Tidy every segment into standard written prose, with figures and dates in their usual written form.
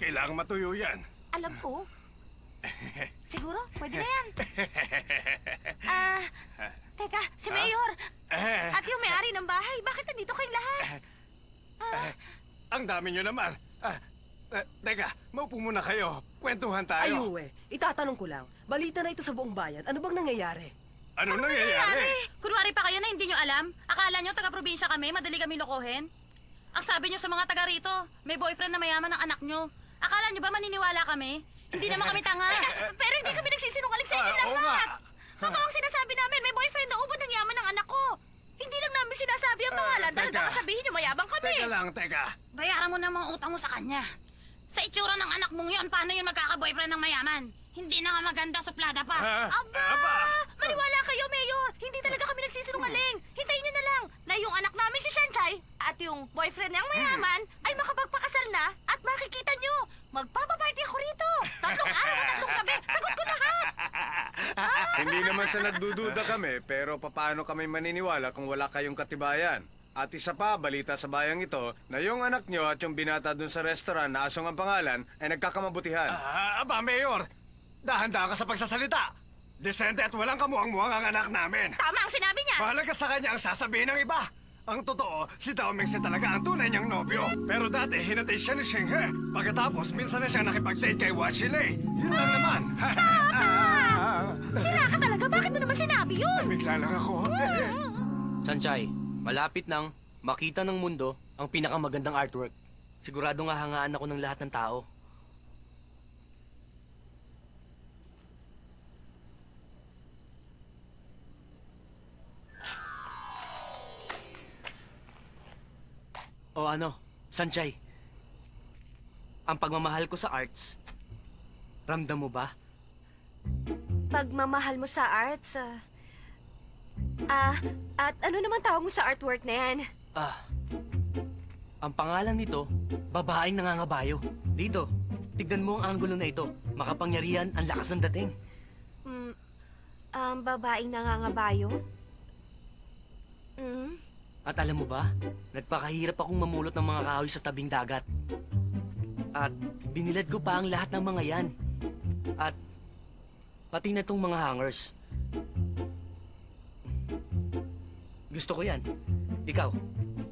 Kailangan matuyo yan. Alam ko. Siguro, pwede na yan. Teka, si Mayor. At yung may-ari ng bahay, bakit nandito kayong lahat? Ang dami nyo naman. Teka, maupo muna kayo. Kwentuhan tayo. Ay, Uwe, itatanong ko lang. Balita na ito sa buong bayan. Ano bang nangyayari? Ano nangyayari? Kunwari pa kayo na hindi nyo alam? Akala nyo taga-probinsya kami, madali kami lokohin? Ang sabi nyo sa mga taga rito, may boyfriend na mayaman ng anak nyo. Akala nyo ba maniniwala kami? Hindi naman kami tanga. Pero hindi kami nagsisinungaling sa inyo Oo nga. lahat. Totoo ang sinasabi namin, may boyfriend na ubod ng yaman ng anak ko. Hindi lang namin sinasabi ang pangalan dahil teka. baka sabihin nyo mayabang kami. Teka lang, teka. Bayaran mo na mga utang mo sa kanya. Sa itsura ng anak mong yon, paano yun magkaka-boyfriend ng mayaman? Hindi na nga maganda, suplada pa. Aba! Maniwala kayo, Mayor! Hindi talaga kami nagsisinungaling. Hintayin nyo na lang na yung anak namin si Shanchay at yung boyfriend niyang mayaman ay makapagpakasal na at makikita nyo. Magpapaparty ako rito. 3 araw at 3 gabi. Sagot ko lahat. Hindi naman sa nagdududa kami, pero papaano kami maniniwala kung wala kayong katibayan? At isa pa, balita sa bayang ito, na yung anak nyo at yung binata dun sa restaurant na Asong ang pangalan ay nagkakamabutihan. Aba, Mayor. Dahan-dahan ka sa pagsasalita. Desente at walang kamuang-muang ang anak namin. Tama ang sinabi niya. Mahalaga sa kanya ang sasabihin ng iba. Ang totoo, si Tao Mingse talaga ang tunay niyang nobyo. Pero dati, hinatid siya ni Xinghe. Pagkatapos, minsan na siya nakipag-date kay Wachile. Yun lang naman. Sira ka talaga. Bakit mo naman sinabi yun? Bigla lang ako. Sanchay, malapit nang makita ng mundo ang pinakamagandang artwork. Siguradong hahangaan ako ng lahat ng tao. O ano, Sanchay, ang pagmamahal ko sa arts, ramdam mo ba? Pagmamahal mo sa arts, at ano naman tawag mo sa artwork na yan? Ang pangalan nito, babaeng nangangabayo. Dito, tignan mo ang anggulo na ito. Makapangyarihan, ang lakas ng dating. Babaeng nangangabayo? At alam mo ba, nagpakahirap akong mamulot ng mga kahoy sa tabing dagat. At binilad ko pa ang lahat ng mga yan. At pati na tong mga hangers. Gusto ko yan. Ikaw,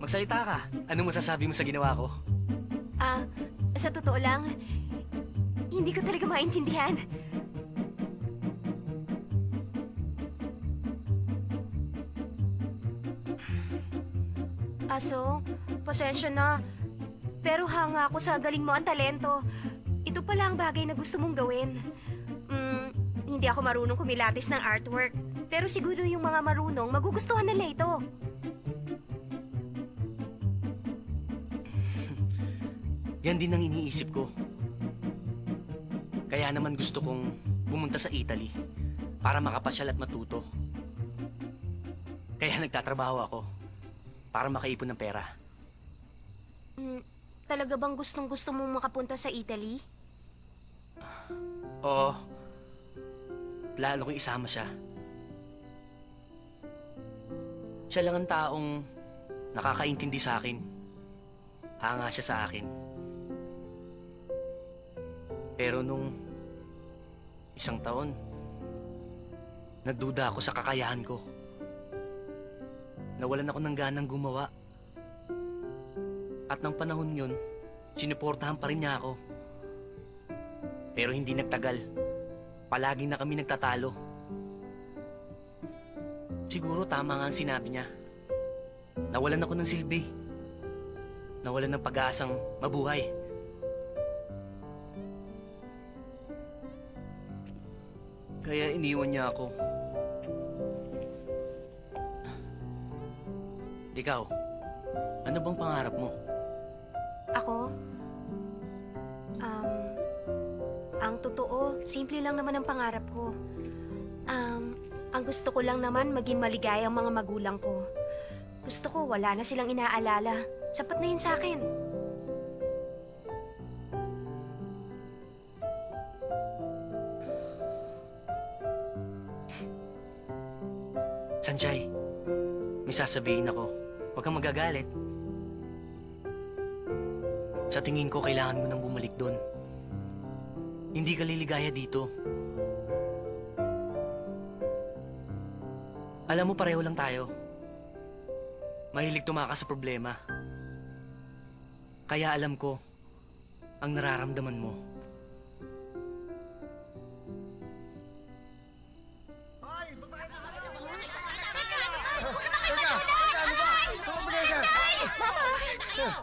magsalita ka. Anong masasabi mo sa ginawa ko? Sa totoo lang, hindi ko talaga maintindihan. Pasensya na. Pero hanga ako sa galing mo ang talento. Ito pala ang bagay na gusto mong gawin. Hindi ako marunong kumilatis ng artwork. Pero siguro yung mga marunong, magugustuhan nila ito. Yan din ang iniisip ko. Kaya naman gusto kong pumunta sa Italy para makapasyal at matuto. Kaya nagtatrabaho ako para makaipon ng pera. Talaga bang gustong-gusto mong makapunta sa Italy? Oo. Lalo kong isama siya. Siya lang ang taong nakakaintindi sa akin. Hanga siya sa akin. Pero nung isang taon, nagduda ako sa kakayahan ko. Nawalan ako ng ganang gumawa. At nang panahon yun, sinuportahan pa rin niya ako. Pero hindi nagtagal. Palagi na kami nagtatalo. Siguro tama nga ang sinabi niya. Nawalan ako ng silbi. Nawalan ng pag-asang mabuhay. Kaya iniwan niya ako. Ikaw, ano bang pangarap mo? Ako? Ang totoo, simple lang naman ang pangarap ko. Ang gusto ko lang naman maging maligaya ang mga magulang ko. Gusto ko wala na silang inaalala. Sapat na yun sa akin. Sanchay, may sasabihin ako. Huwag kang magagalit. Sa tingin ko, kailangan mo nang bumalik doon. Hindi ka liligaya dito. Alam mo, pareho lang tayo. Mahilig tumakas sa problema. Kaya alam ko ang nararamdaman mo.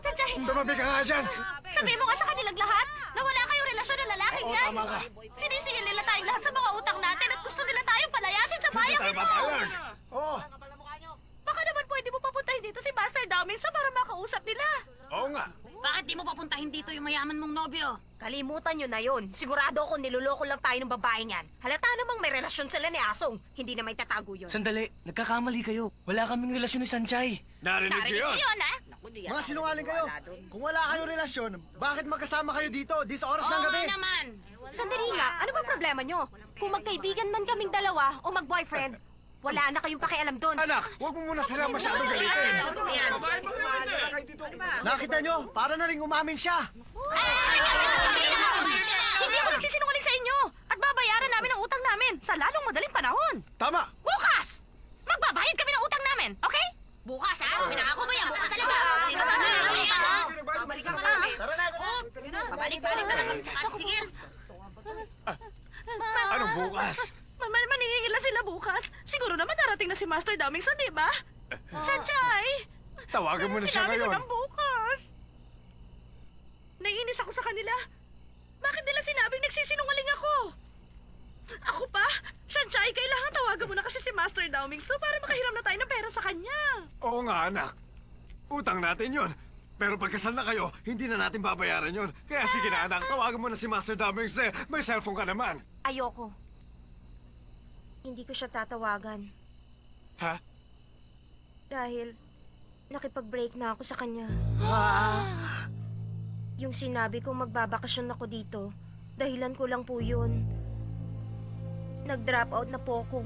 Sanjay, Tumabi ka nga dyan! sabihin mo nga sa kanilang lahat na wala kayong relasyon ng lalaking Oo, yan. tama ka. Sinisingil nila tayong lahat sa mga utang natin at gusto nila tayong palayasin sa Hindi bayang tayo ito. papayag! Oo, Baka naman pwede mo papuntahin dito si Master Dowmingson para makausap nila. oo nga. Bakit di mo papuntahin dito yung mayaman mong nobyo? Kalimutan nyo na yon. Sigurado ako niloloko lang tayo ng babaeng yan. Halata namang may relasyon sila ni Asong. Hindi na may tatago yun. Sandali, nagkakamali kayo. Wala kaming relasyon ni Sanjay. Narinig niyo Narinig yun? niyo yun, ha? Mga sinungaling kayo. Kung wala kayong relasyon, bakit magkasama kayo dito? Dis oras ng gabi. naman. Sandali nga, ano ba problema nyo? Kung magkaibigan man kaming dalawa o mag-boyfriend, wala na kayong pakialam doon. Anak, huwag mo muna sila masyadong galitin. Nakita nyo? Para na rin umamin siya. Hindi ako nagsisinungaling sa inyo at babayaran namin ang utang namin sa lalong madaling panahon. Tama! Bukas! Magbabayad kami ng utang namin, okay? Bukas, ha? Pinangako mo yan. Bukas talaga. Pabalik-balik na lang kami sa kasigil. Anong bukas? Maningingila sila bukas. Siguro naman darating na si Master Dowmingson, di ba? Sanjay! Tawagan mo na siya Sinabi ko ngayon. ng bukas. Naiinis ako sa kanila. Bakit nila sinabing nagsisinungaling ako? Ako pa? Sanjay, kailangan tawagan mo na kasi si Master Dowmingson para makahiram na tayo ng pera sa kanya. Oo nga, anak. Utang natin yun. Pero pagkasal na kayo, hindi na natin babayaran yun. Kaya sige na, anak, tawagan mo na si Master Dowmingson. May cellphone ka naman. Ayoko. Hindi ko siya tatawagan. Ha? Dahil nakipag-break na ako sa kanya. Yung sinabi kong magbabakasyon ako dito, dahilan ko lang po yun. Nag-drop out na po ako.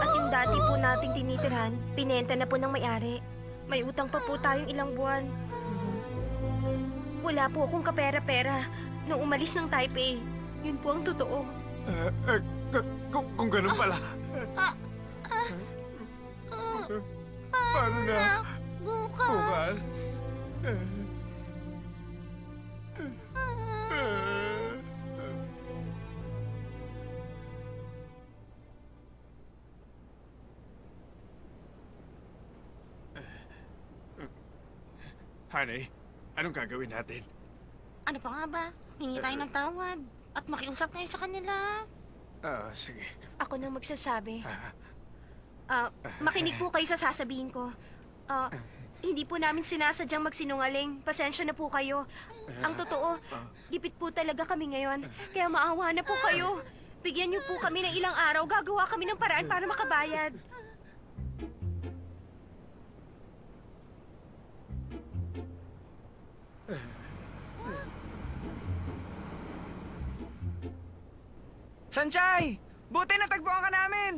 At yung dati po nating tinitirhan, pinenta na po ng may-ari. May utang pa po tayong ilang buwan. Wala po akong kapera-pera nung umalis ng Taipei. Yun po ang totoo. Kung ganun pala. Paano na? Bukas. Honey, anong gagawin natin? Ano pa nga ba? Hingi tayo ng tawad at makiusap tayo sa kanila. Sige. Ako na magsasabi. Makinig po kayo sa sasabihin ko. Hindi po namin sinasadyang magsinungaling. Pasensya na po kayo. Ang totoo, gipit po talaga kami ngayon. Kaya maawa na po kayo. Bigyan niyo po kami ng ilang araw. Gagawa kami ng paraan para makabayad. Sanjay! Buti natagpuan ka namin!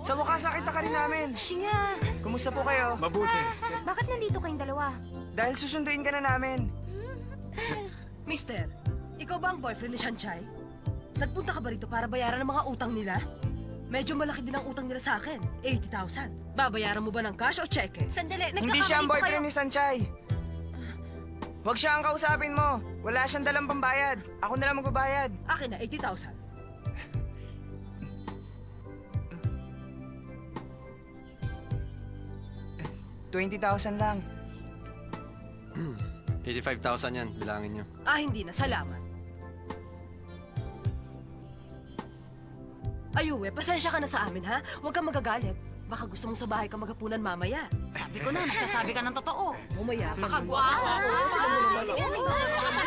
Sa wakas nakita ka rin namin. Singa, Kumusta po kayo? Mabuti. bakit nandito kayong dalawa? Dahil susunduin ka na namin. Mister, ikaw ba ang boyfriend ni Sanjay? Nagpunta ka ba rito para bayaran ang mga utang nila? Medyo malaki din ang utang nila sa akin, 80,000. Babayaran mo ba ng cash o cheque? Sandali, Hindi siya ang boyfriend ni Sanjay. Huwag siya ang kausapin mo. Wala siyang dalang pambayad. Ako na lang magbabayad. Akin na, 80,000. $20,000 lang. 85,000 yan, bilangin nyo. Hindi na, salamat. Ayuwe, pasensya ka na sa amin, ha? Huwag kang magagalit. Baka gusto mong sa bahay ka maghapunan mamaya. Sabi ko na, nagsasabi ka ng totoo. Mamaya. Pakagwawa. Bayad na kami.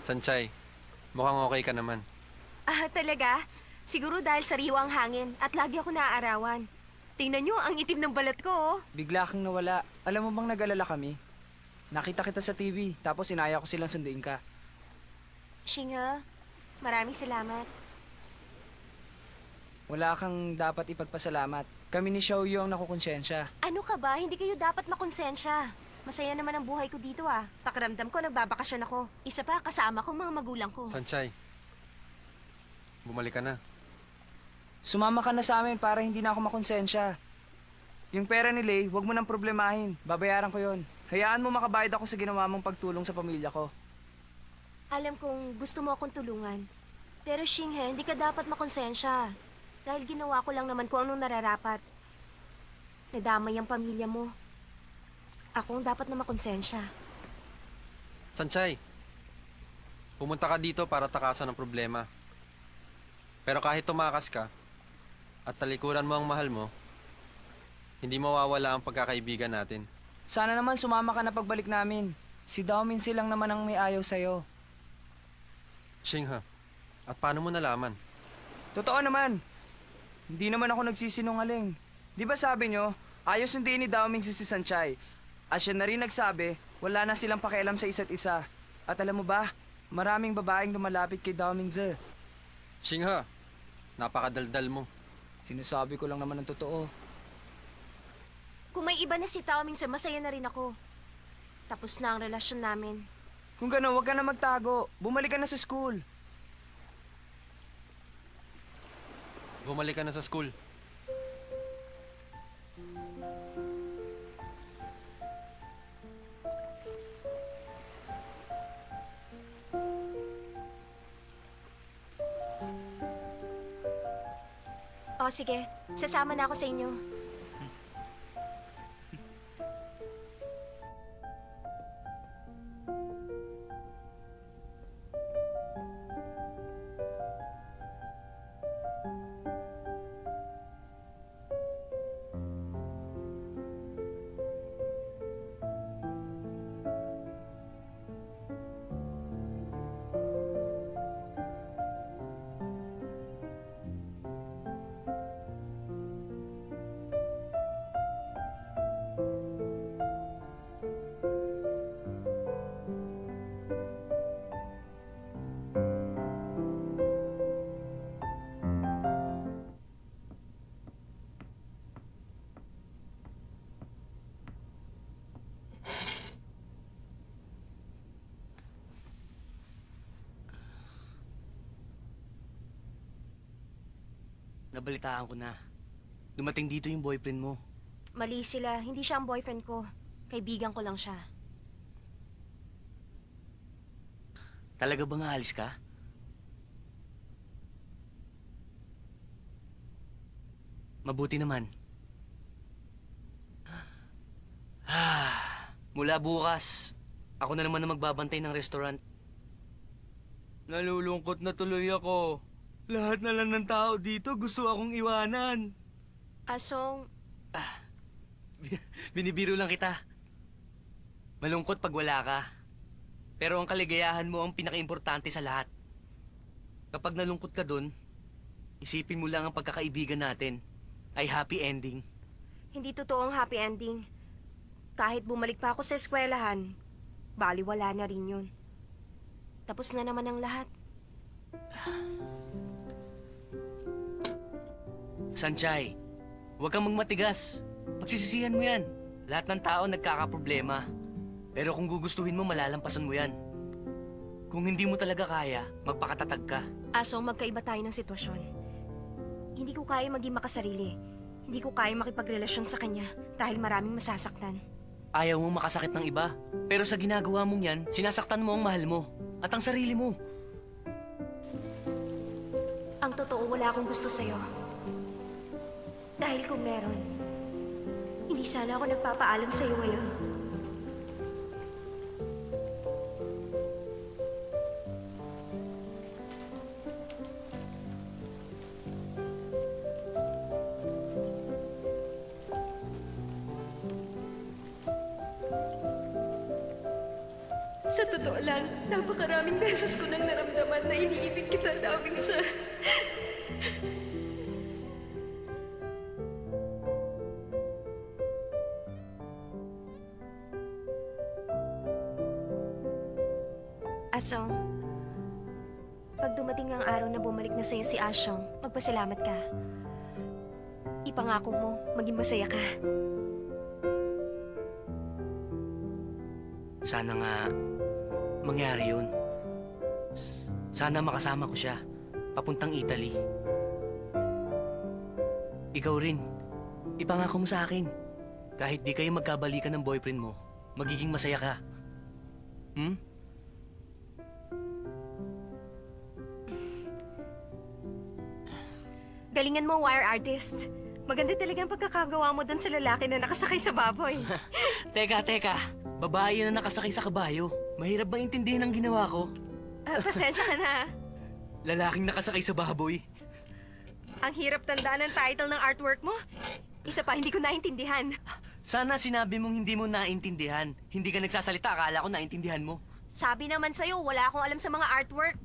Sanchay, mukhang okay ka naman. Talaga? Siguro dahil sariwa ang hangin at lagi ako naaarawan. Tingnan nyo, ang itim ng balat ko, oh. Bigla kang nawala. Alam mo bang nag-alala kami? Nakita kita sa TV, tapos inaya ko silang sunduin ka. Shinga, maraming salamat. Wala kang dapat ipagpasalamat. Kami ni Xiaoyu ang nakukonsensya. Ano ka ba? Hindi kayo dapat makonsensya. Masaya naman ang buhay ko dito, ah. Pakiramdam ko, nagbabakasyon ako. Isa pa, kasama kong mga magulang ko. Sanchay, bumalik ka na. Sumama ka na sa amin para hindi na ako makonsensya. Yung pera ni Lay, huwag mo nang problemahin. Babayaran ko yon. Hayaan mo makabayad ako sa ginawa mong pagtulong sa pamilya ko. Alam kong gusto mo akong tulungan. Pero Shinghe, hindi ka dapat makonsensya. Dahil ginawa ko lang naman kung anong nararapat. Nadamay ang pamilya mo. Ako ang dapat na makonsensya. Sanchay, pumunta ka dito para takasan ng problema. Pero kahit tumakas ka, at talikuran mo ang mahal mo, hindi mawawala ang pagkakaibigan natin. Sana naman sumama ka na pagbalik namin. Si Daomin silang naman ang may ayaw sa'yo. Shingha, at paano mo nalaman? Totoo naman. Hindi naman ako nagsisinungaling. Di ba sabi nyo, ayaw sunduin ni Daoming si Sanchay. At siya na rin nagsabi, wala na silang pakialam sa isa't isa. At alam mo ba, maraming babaeng lumalapit kay Daoming Ze. Shingha, napakadaldal mo. Sinasabi ko lang naman ang totoo. Kung may iba na si Tao Ming, masaya na rin ako. Tapos na ang relasyon namin. Kung gano'n, huwag ka na magtago. Bumalik ka na sa school. Bumalik ka na sa school. O sige, sasama na ako sa inyo. Nabalitaan ko na. Dumating dito yung boyfriend mo. Mali sila, hindi siya ang boyfriend ko. Kaibigan ko lang siya. Talaga bang aalis ka? Mabuti naman. Mula bukas, ako na naman ang magbabantay ng restaurant. Nalulungkot na tuloy ako. Lahat na lang ng tao dito gusto akong iwanan. Asong, Binibiro lang kita. Malungkot pag wala ka. Pero ang kaligayahan mo ang pinakaimportante sa lahat. Kapag nalungkot ka dun, isipin mo lang ang pagkakaibigan natin ay happy ending. hindi totoo ang happy ending. Kahit bumalik pa ako sa eskwelahan, baliwala na rin yun. Tapos na naman ang lahat. Sanchay, huwag kang magmatigas. Pagsisisihan mo yan. Lahat ng tao nagkakaproblema. Pero kung gugustuhin mo, malalampasan mo yan. Kung hindi mo talaga kaya, magpakatatag ka. Aso, magkaiba tayo ng sitwasyon. Hindi ko kaya maging makasarili. Hindi ko kaya makipagrelasyon sa kanya dahil maraming masasaktan. Ayaw mo makasakit ng iba. Pero sa ginagawa mong yan, sinasaktan mo ang mahal mo. At ang sarili mo. Ang totoo, wala akong gusto sa'yo. Dahil kung meron, hindi sana ako nagpapaalam sa'yo ngayon. Sa totoo lang, napakaraming beses ko nang naramdaman na iniibig kita, daming sa... Asong, pag dumating ang araw na bumalik na sa'yo si Asyong, magpasalamat ka. Ipangako mo, maging masaya ka. Sana nga mangyari yun. Sana makasama ko siya papuntang Italy. Ikaw rin, ipangako mo sa akin. Kahit di kayo magkabalikan ng boyfriend mo, magiging masaya ka. Hmm? Galingan mo, wire artist. Maganda talaga ang pagkakagawa mo doon sa lalaki na nakasakay sa baboy. Teka. Babae na nakasakay sa kabayo. Mahirap ba intindihin ang ginawa ko? Pasensya ka na. Lalaking nakasakay sa baboy. Ang hirap tandaan ng title ng artwork mo. Isa pa, hindi ko naintindihan. Sana sinabi mong hindi mo naintindihan. Hindi ka nagsasalita, akala ko naintindihan mo. Sabi naman sa'yo, wala akong alam sa mga artwork.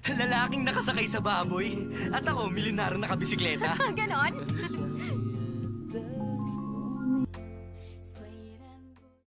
Lalaking nakasakay sa baboy. At ako, milyonaryo nakabisikleta. Ganon?